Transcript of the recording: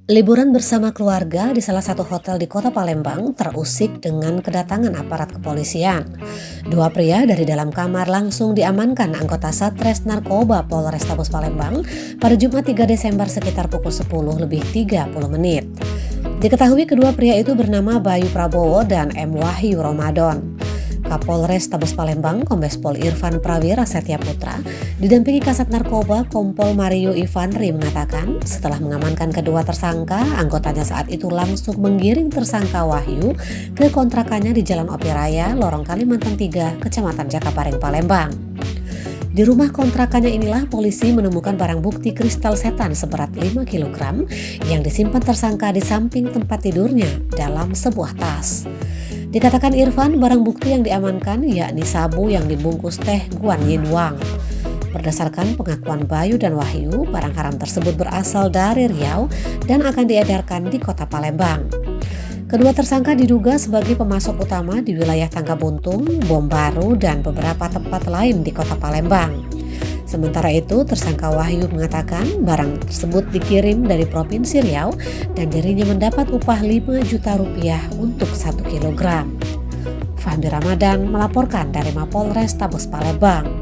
Liburan bersama keluarga di salah satu hotel di kota Palembang terusik dengan kedatangan aparat kepolisian. Dua pria dari dalam kamar langsung diamankan anggota Satres Narkoba Polrestabes Palembang pada Jumat 3 Desember sekitar pukul 10 lebih 30 menit. Diketahui kedua pria itu bernama Bayu Prabowo dan M. Wahyu Ramadan. Kapolres Tabes Palembang, Kombes Pol Irfan Prawira Setya Putra, didampingi Kasat Narkoba Kompol Mario Ivanri mengatakan setelah mengamankan kedua tersangka, anggotanya saat itu langsung menggiring tersangka Wahyu ke kontrakannya di Jalan Opi Raya, Lorong Kalimantan 3, Kecamatan Jakabaring, Palembang. Di rumah kontrakannya inilah polisi menemukan barang bukti kristal setan seberat 5 kg yang disimpan tersangka di samping tempat tidurnya dalam sebuah tas. Dikatakan Irfan, barang bukti yang diamankan yakni sabu yang dibungkus teh Guan Yin Wang. Berdasarkan pengakuan Bayu dan Wahyu, barang haram tersebut berasal dari Riau dan akan diedarkan di kota Palembang. Kedua tersangka diduga sebagai pemasok utama di wilayah Tangga Buntung, Bom Baru, dan beberapa tempat lain di kota Palembang. Sementara itu, tersangka Wahyu mengatakan barang tersebut dikirim dari Provinsi Riau dan dirinya mendapat upah 5 juta rupiah untuk 1 kilogram. Fahmi Ramadan melaporkan dari Mapolres Tabes Palembang.